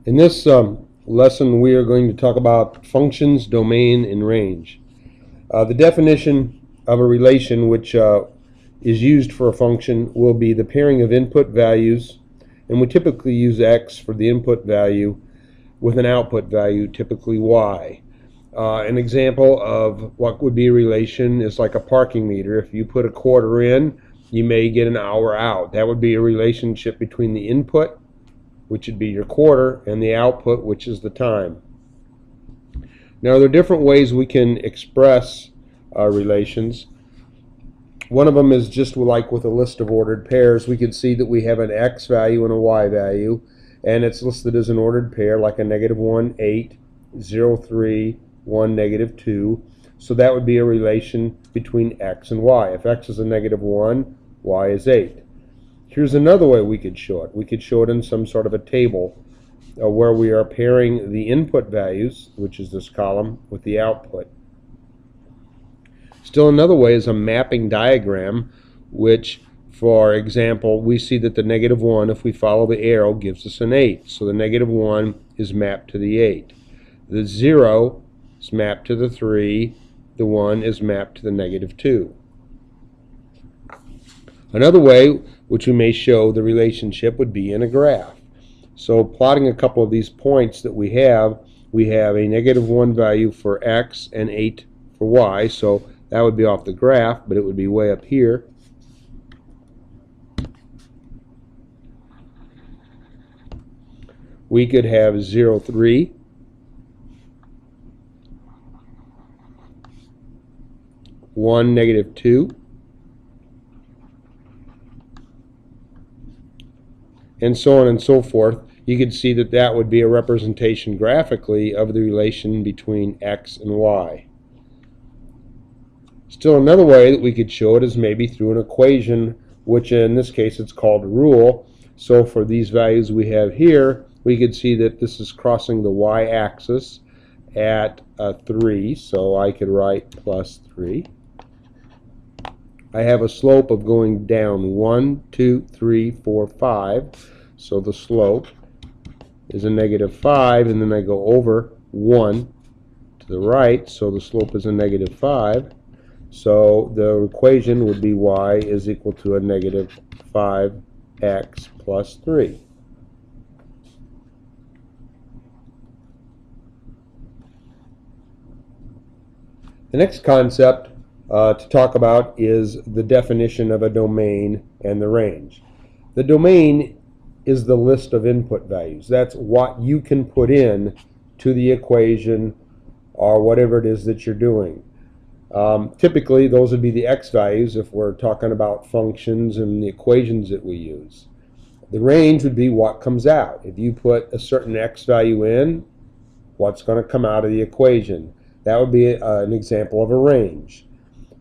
In this lesson, we are going to talk about functions, domain, and range. The definition of a relation which is used for a function will be the pairing of input values, and we typically use x for the input value with an output value, typically y. An example of what would be a relation is like a parking meter. If you put a quarter in, you may get an hour out. That would be a relationship between the input, which would be your quarter, and the output, which is the time. Now, there are different ways we can express relations. One of them is just like with a list of ordered pairs. We can see that we have an x value and a y value, and it's listed as an ordered pair, like a -1, 8, 0, 3, 1, -2. So that would be a relation between x and y. If x is a -1, y is 8. Here's another way we could show it. We could show it in some sort of a table where we are pairing the input values, which is this column, with the output. Still another way is a mapping diagram, which, for example, we see that the -1, if we follow the arrow, gives us an 8. So the -1 is mapped to the 8. The 0 is mapped to the 3. The 1 is mapped to the -2. Another way which we may show the relationship would be in a graph. So plotting a couple of these points that we have a -1 value for x and 8 for y. So that would be off the graph, but it would be way up here. We could have 0, 3, 1, -2, and so on and so forth. You could see that that would be a representation graphically of the relation between x and y. Still another way that we could show it is maybe through an equation, which in this case it's called a rule. So for these values we have here, we could see that this is crossing the y-axis at 3, so I could write +3. I have a slope of going down 1, 2, 3, 4, 5. So the slope is a -5, and then I go over 1 to the right, so the slope is a -5. So the equation would be y is equal to a -5x plus 3. The next concept to talk about is the definition of a domain and the range. The domain is the list of input values. That's what you can put in to the equation or whatever it is that you're doing. Typically, those would be the x values if we're talking about functions and the equations that we use. The range would be what comes out. If you put a certain x value in, what's going to come out of the equation. That would be an example of a range.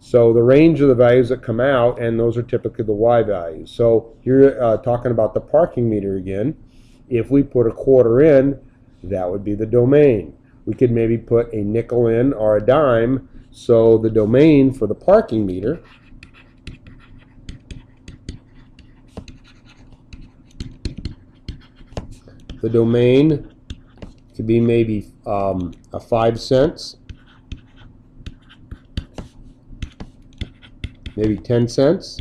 So the range of the values that come out, and those are typically the y values. So here talking about the parking meter again, if we put a quarter in, that would be the domain. We could maybe put a nickel in or a dime. So the domain for the parking meter could be maybe a 5 cents. Maybe 10 cents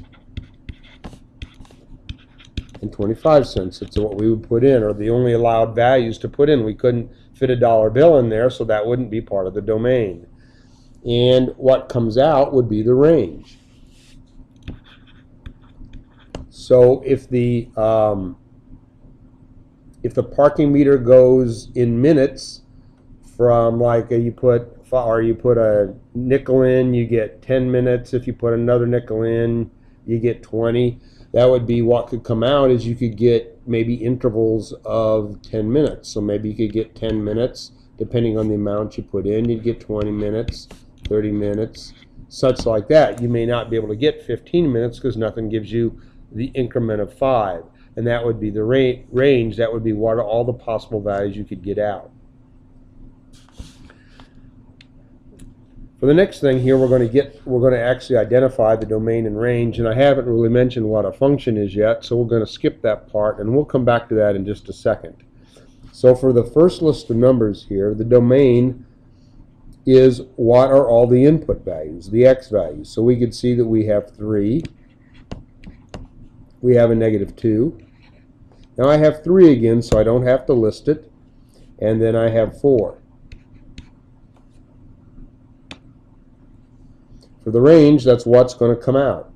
and 25 cents. It's what we would put in, or the only allowed values to put in. We couldn't fit a dollar bill in there, so that wouldn't be part of the domain. And what comes out would be the range. So if the parking meter goes in minutes, from like you put a nickel in, you get 10 minutes. If you put another nickel in, you get 20. That would be what could come out, is you could get maybe intervals of 10 minutes. So maybe you could get 10 minutes, depending on the amount you put in. You'd get 20 minutes, 30 minutes, such like that. You may not be able to get 15 minutes because nothing gives you the increment of 5. And that would be the range. That would be what are all the possible values you could get out. For the next thing here, we're going to actually identify the domain and range, and I haven't really mentioned what a function is yet, so we're going to skip that part, and we'll come back to that in just a second. So for the first list of numbers here, the domain is what are all the input values, the x values. So we could see that we have 3, we have a -2. Now I have 3 again, so I don't have to list it, and then I have 4. For the range, that's what's going to come out.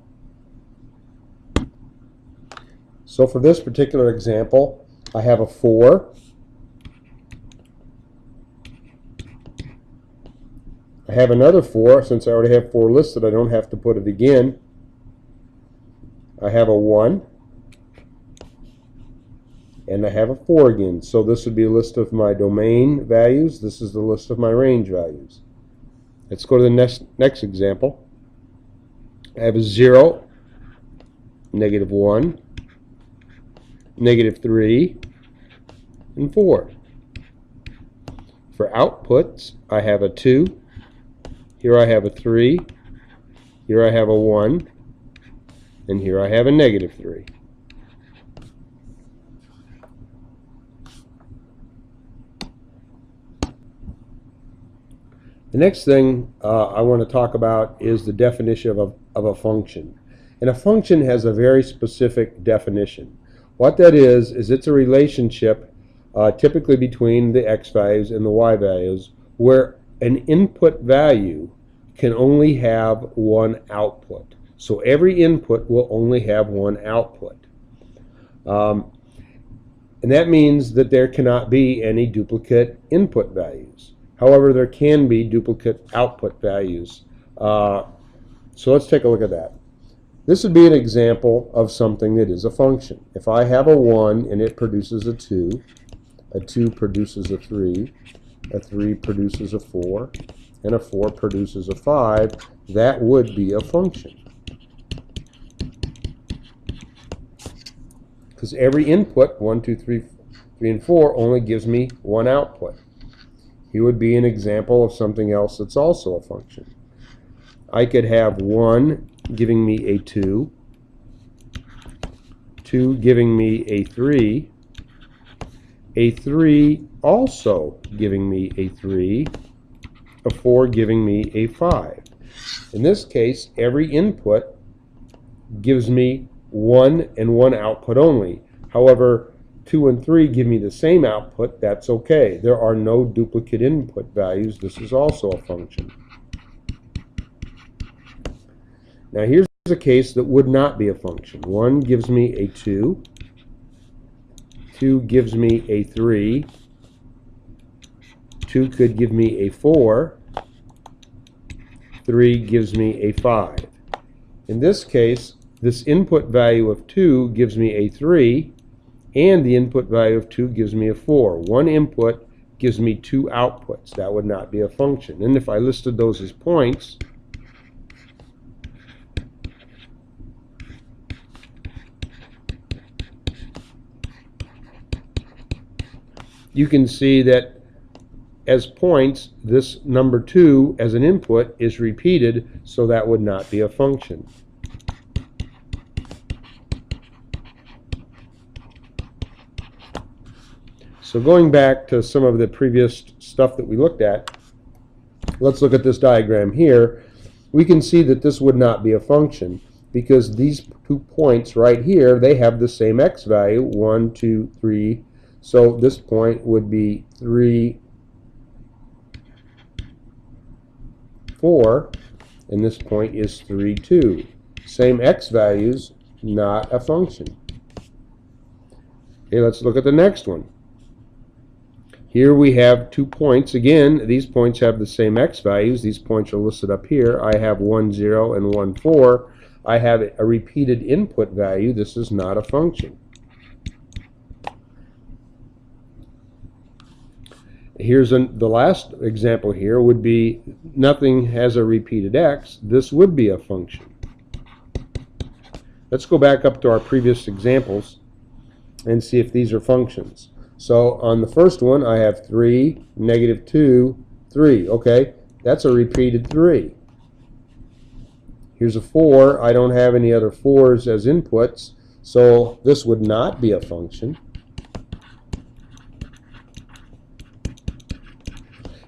So for this particular example, I have a 4. I have another 4. Since I already have 4 listed, I don't have to put it again. I have a 1. And I have a 4 again. So this would be a list of my domain values. This is the list of my range values. Let's go to the next example. I have a 0, -1, -3, and 4. For outputs, I have a 2. Here I have a 3. Here I have a 1. And here I have a -3. The next thing I want to talk about is the definition of a function. And a function has a very specific definition. What that is it's a relationship typically between the x values and the y values where an input value can only have one output. So every input will only have one output. And that means that there cannot be any duplicate input values. However, there can be duplicate output values. So let's take a look at that. This would be an example of something that is a function. If I have a 1 and it produces a 2 produces a 3 produces a 4, and a 4 produces a 5, that would be a function. Because every input, 1, 2, 3, and 4, only gives me one output. Here would be an example of something else that's also a function. I could have 1 giving me a 2, 2 giving me a 3 also giving me a 3, a 4 giving me a 5. In this case, every input gives me one and one output only. However, 2 and 3 give me the same output. That's okay. There are no duplicate input values. This is also a function. Now here's a case that would not be a function. 1 gives me a 2. 2 gives me a 3. 2 could give me a 4. 3 gives me a 5. In this case, this input value of 2 gives me a 3, and the input value of 2 gives me a 4. One input gives me 2 outputs. That would not be a function. And if I listed those as points, you can see that as points, this number 2 as an input is repeated, so that would not be a function. So going back to some of the previous stuff that we looked at, let's look at this diagram here. We can see that this would not be a function because these 2 points right here, they have the same x value, 1, 2, 3. So this point would be 3, 4, and this point is 3, 2. Same x values, not a function. Okay, let's look at the next one. Here we have 2 points. Again, these points have the same x values. These points are listed up here. I have 1, 0 and 1, 4. I have a repeated input value. This is not a function. Here's the last example here would be nothing has a repeated x. This would be a function. Let's go back up to our previous examples and see if these are functions. So on the first one, I have 3, -2, 3. Okay, that's a repeated 3. Here's a 4. I don't have any other 4s as inputs, so this would not be a function.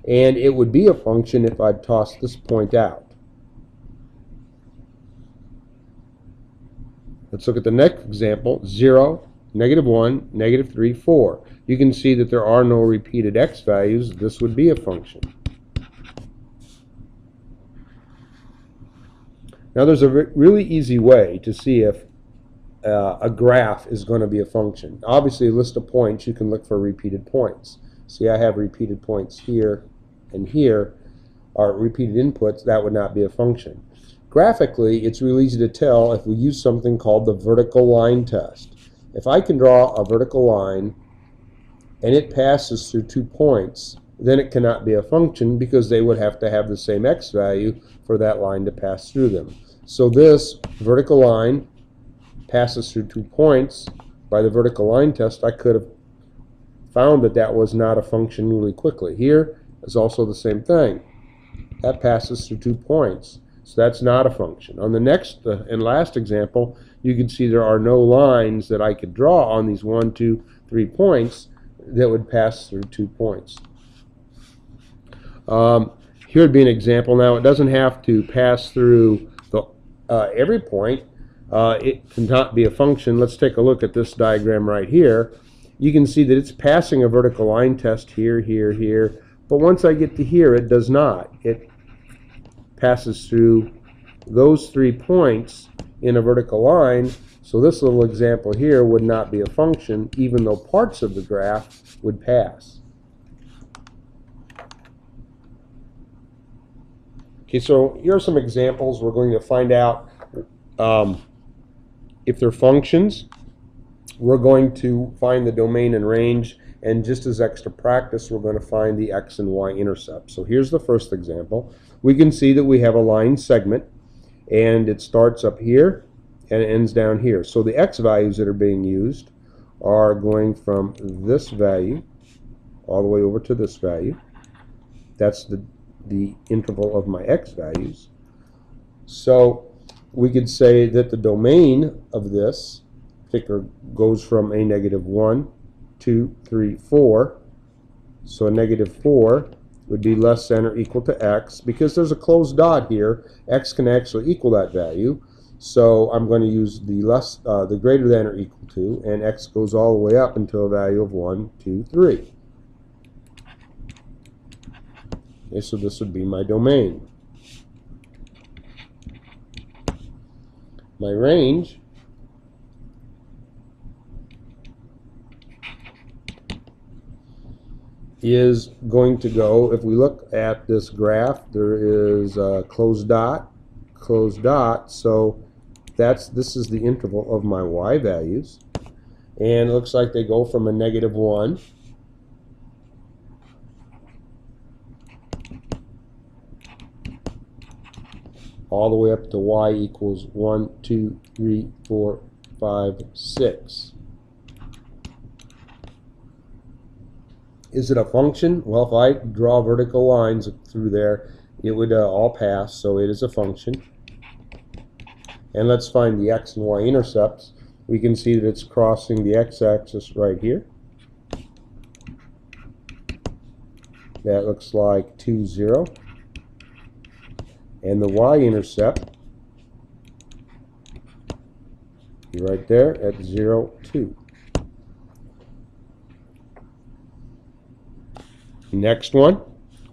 and it would be a function if I'd tossed this point out. Let's look at the next example. 0, -1, -3, 4. You can see that there are no repeated x values. This would be a function. Now there's a really easy way to see if a graph is going to be a function. Obviously, a list of points, you can look for repeated points. See, I have repeated points here and here are repeated inputs. That would not be a function. Graphically, it's really easy to tell if we use something called the vertical line test. If I can draw a vertical line and it passes through 2 points, then it cannot be a function because they would have to have the same x value for that line to pass through them. So this vertical line passes through 2 points. By the vertical line test, I could have found that that was not a function really quickly. Here is also the same thing. That passes through 2 points. So that's not a function. On the next and last example, you can see there are no lines that I could draw on these 1, 2, 3 points that would pass through 2 points. Here would be an example. Now, it doesn't have to pass through every point. It cannot be a function. Let's take a look at this diagram right here. You can see that it's passing a vertical line test here, here, here. But once I get to here, it does not. It passes through those 3 points in a vertical line. So this little example here would not be a function, even though parts of the graph would pass. Okay, so here are some examples. We're going to find out if they're functions. We're going to find the domain and range, and just as extra practice, we're going to find the x and y intercepts. So here's the first example. We can see that we have a line segment, and it starts up here and it ends down here. So the x values that are being used are going from this value all the way over to this value. That's the interval of my x values. So we could say that the domain of this figure goes from a -1, 2, 3, 4. So a -4 would be less than or equal to x. Because there's a closed dot here, x can actually equal that value. So I'm going to use the greater than or equal to, and x goes all the way up until a value of 1, 2, 3. Okay, so this would be my domain. My range is going to go, if we look at this graph, there is a closed dot, so this is the interval of my y values, and it looks like they go from a -1 all the way up to y equals 1, 2, 3, 4, 5, 6. Is it a function? Well, if I draw vertical lines through there, it would all pass, so it is a function. And let's find the x and y intercepts. We can see that it's crossing the x-axis right here. That looks like 2, 0. And the y-intercept right there at 0, 2. Next one,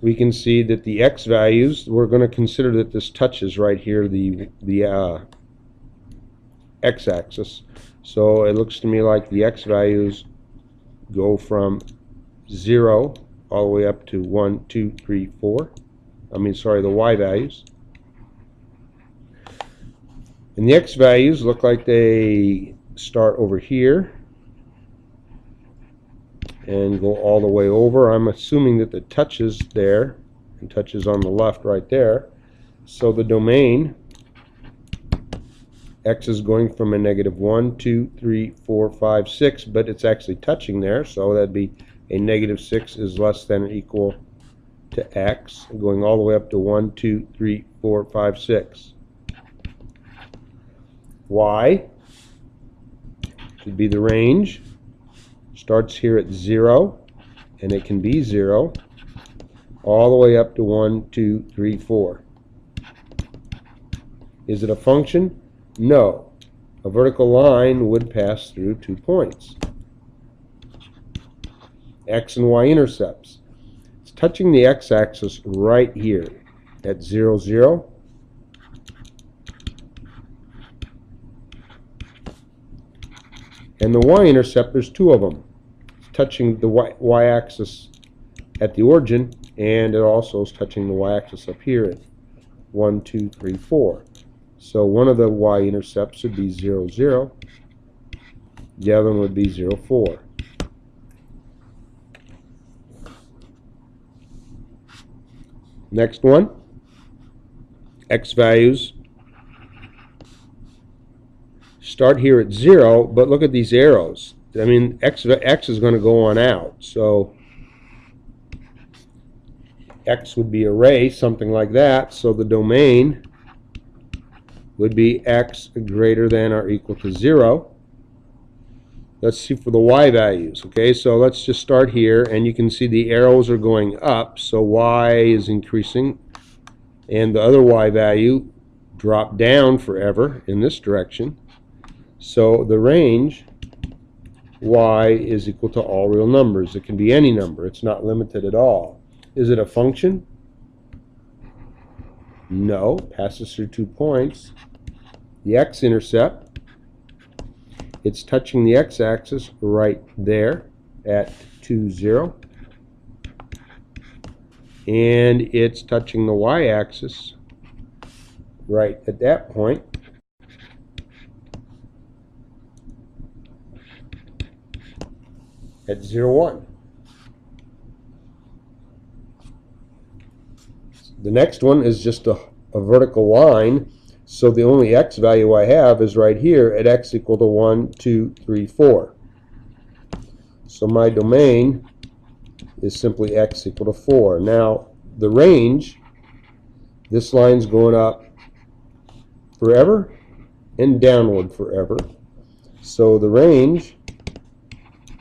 we can see that the x values, we're going to consider that this touches right here the x-axis. So it looks to me like the x values go from 0 all the way up to 1, 2, 3, 4. The y values. And the x values look like they start over here and go all the way over. I'm assuming that the touches there and touches on the left right there. So the domain, x is going from a -1, 2, 3, 4, 5, 6, but it's actually touching there, so that'd be a -6 is less than or equal to x, going all the way up to 1, 2, 3, 4, 5, 6. Y should be the range. Starts here at 0, and it can be 0. all the way up to 1, 2, 3, 4. Is it a function? No. A vertical line would pass through 2 points. X and Y intercepts. It's touching the x-axis right here at 0, 0. And the y-intercept, there's 2 of them. It's touching the y-axis at the origin, and it also is touching the y-axis up here at 1, 2, 3, 4. So one of the y-intercepts would be 0, 0. The other one would be 0, 4. Next one, x values start here at 0, but look at these arrows. I mean, x is going to go on out. So x would be array, something like that. So the domain would be x greater than or equal to 0. Let's see for the y values. Okay, so let's just start here, and you can see the arrows are going up, so y is increasing, and the other y value dropped down forever in this direction. So the range y is equal to all real numbers. It can be any number. It's not limited at all. Is it a function? No. Passes through 2 points. The x-intercept, it's touching the x-axis right there at 2, 0. And it's touching the y-axis right at that point at 0, 1. The next one is just a vertical line. So the only x value I have is right here at x equal to 1, 2, 3, 4. So my domain is simply x equal to 4. Now the range, this line's going up forever and downward forever. So the range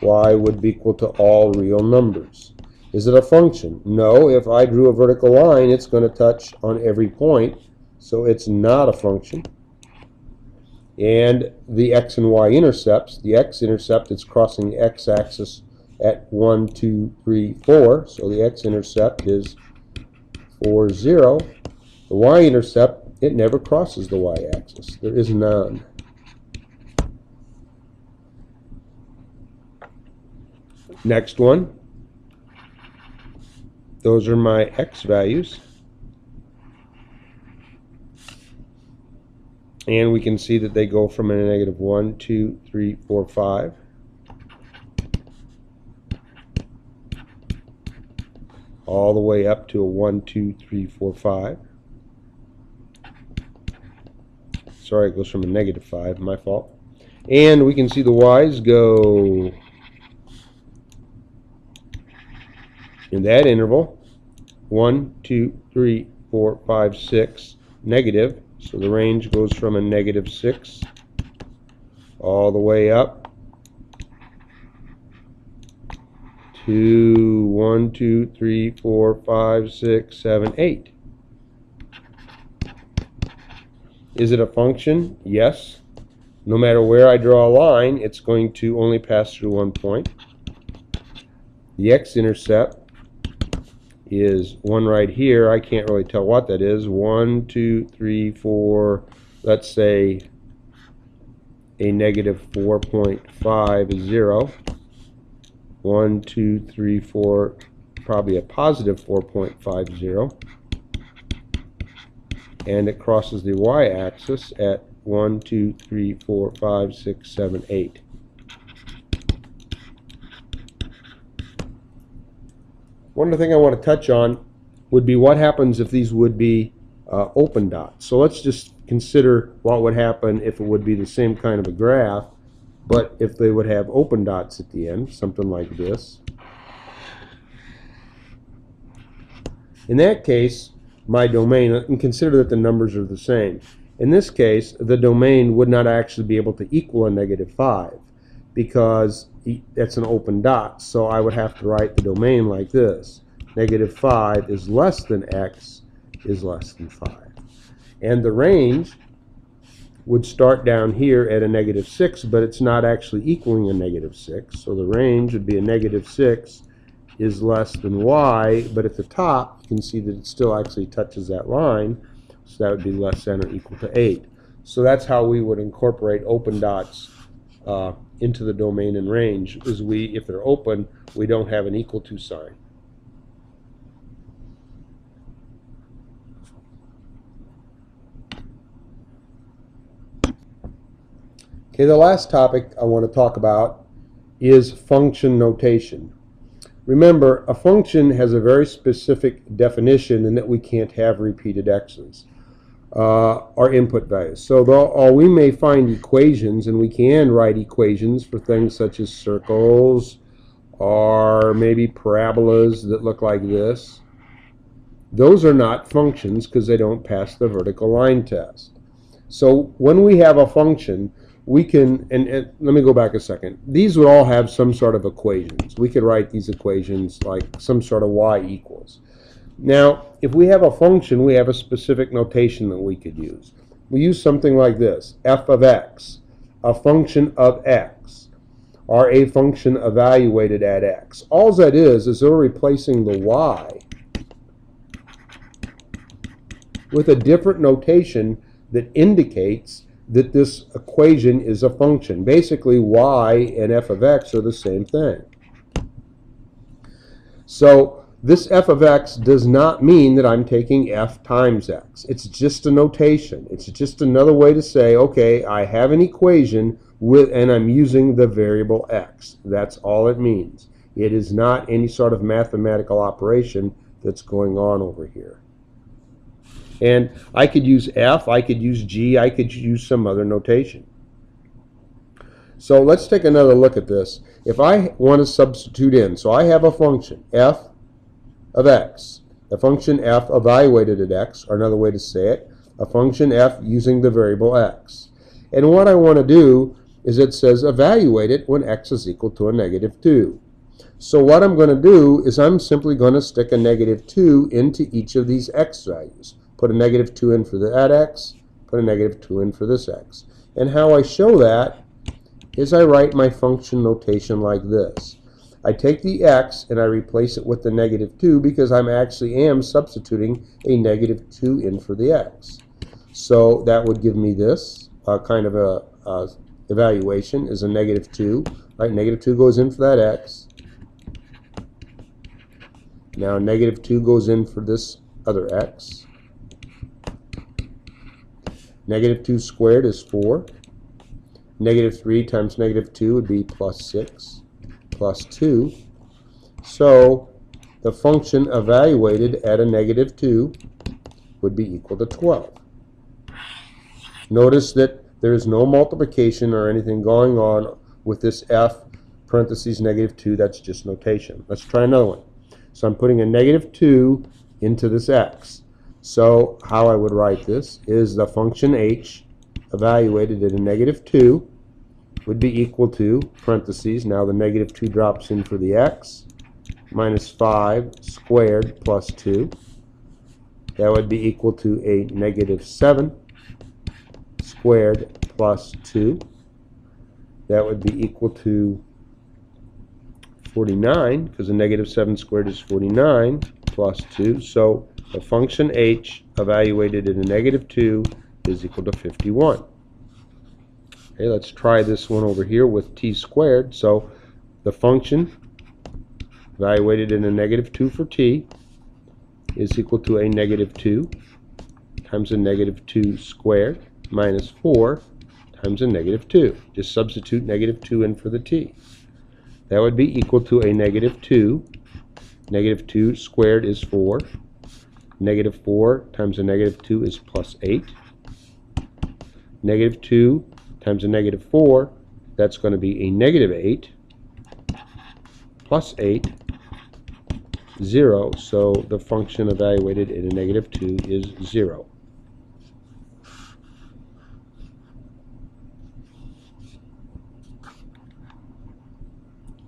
y would be equal to all real numbers. Is it a function? No. If I drew a vertical line, it's going to touch on every point. So it's not a function. And the x and y intercepts, the x-intercept is crossing the x-axis at 1, 2, 3, 4. So the x-intercept is 4, 0. The y-intercept, it never crosses the y-axis. There is none. Next one. Those are my x values. And we can see that they go from a negative 1, 2, 3, 4, 5. All the way up to a 1, 2, 3, 4, 5. Sorry, it goes from a negative 5, my fault. And we can see the y's go in that interval 1, 2, 3, 4, 5, 6, negative. So the range goes from a negative 6 all the way up to 1, 2, 3, 4, 5, 6, 7, 8. Is it a function? Yes. No matter where I draw a line, it's going to only pass through 1 point. The x-intercept is one right here. I can't really tell what that is. 1, 2, 3, 4, let's say a negative 4.5 is 0. 1, 2, 3, 4, probably a positive 4.50. And it crosses the y-axis at 1, 2, 3, 4, 5, 6, 7, 8. One other thing I want to touch on would be what happens if these would be open dots. So let's just consider what would happen if it would be the same kind of a graph, but if they would have open dots at the end, something like this. In that case, my domain, and consider that the numbers are the same. In this case, the domain would not actually be able to equal a negative 5 because that's an open dot, so I would have to write the domain like this. negative 5 is less than x is less than 5. And the range would start down here at a negative 6, but it's not actually equaling a negative 6. So the range would be a negative 6 is less than y, but at the top, you can see that it still actually touches that line, so that would be less than or equal to 8. So that's how we would incorporate open dots into the domain and range, is if they're open, we don't have an equal to sign. Okay, the last topic I want to talk about is function notation. Remember, a function has a very specific definition in that we can't have repeated x's or input values. So we may find equations, and we can write equations for things such as circles or maybe parabolas that look like this. Those are not functions because they don't pass the vertical line test. So when we have a function, we can, and let me go back a second. These would all have some sort of equations. We could write these equations like some sort of y equals. Now, if we have a function, we have a specific notation that we could use. We use something like this: f of x, a function of x, or a function evaluated at x. All that is we're replacing the y with a different notation that indicates that this equation is a function. Basically, y and f of x are the same thing. So this f of x does not mean that I'm taking f times x. It's just a notation. It's just another way to say, okay, I have an equation and I'm using the variable x. That's all it means. It is not any sort of mathematical operation that's going on over here. And I could use f, I could use g, I could use some other notation. So let's take another look at this. If I want to substitute in, so I have a function, f of x, a function f evaluated at x, or another way to say it, a function f using the variable x. And what I want to do is it says evaluate it when x is equal to a negative 2. So what I'm going to do is I'm simply going to stick a negative 2 into each of these x values. Put a negative 2 in for that x, put a negative 2 in for this x. And how I show that is I write my function notation like this. I take the x and I replace it with the negative 2 because I actually am substituting a negative 2 in for the x. So that would give me this kind of a evaluation is a negative 2. Right, negative 2 goes in for that x. Now negative 2 goes in for this other x. Negative 2 squared is 4. Negative 3 times negative 2 would be plus 6 plus 2. So the function evaluated at a negative 2 would be equal to 12. Notice that there is no multiplication or anything going on with this f parentheses negative 2. That's just notation. Let's try another one. So I'm putting a negative 2 into this x. So how I would write this is the function h evaluated at a negative 2 would be equal to, parentheses, now the negative 2 drops in for the x, minus 5 squared plus 2. That would be equal to a negative 7 squared plus 2. That would be equal to 49, because a negative 7 squared is 49, plus 2. So the function h evaluated at a negative 2 is equal to 51. Okay, let's try this one over here with t squared. So the function evaluated in a negative 2 for t is equal to a negative 2 times a negative 2 squared minus 4 times a negative 2. Just substitute negative 2 in for the t. That would be equal to a negative 2. Negative 2 squared is 4. Negative 4 times a negative 2 is plus 8. Negative 2 times a negative 4, that's going to be a negative 8. Plus 8, 0. So the function evaluated at a negative 2 is 0.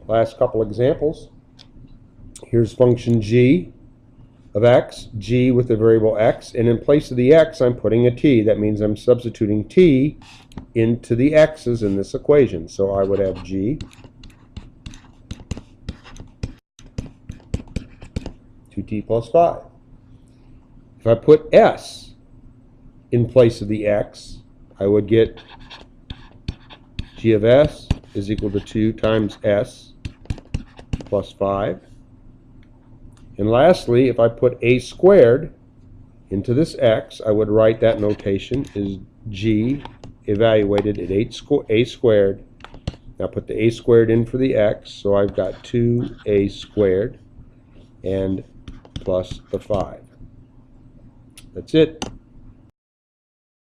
Last couple examples. Here's function g of x, g with the variable x, and in place of the x I'm putting a t. That means I'm substituting t into the x's in this equation. So I would have g 2t plus 5. If I put s in place of the x, I would get g of s is equal to 2 times s plus 5. And lastly, if I put a squared into this x, I would write that notation is g evaluated at a squared. Now put the a squared in for the x, so I've got 2a squared and plus the 5. That's it.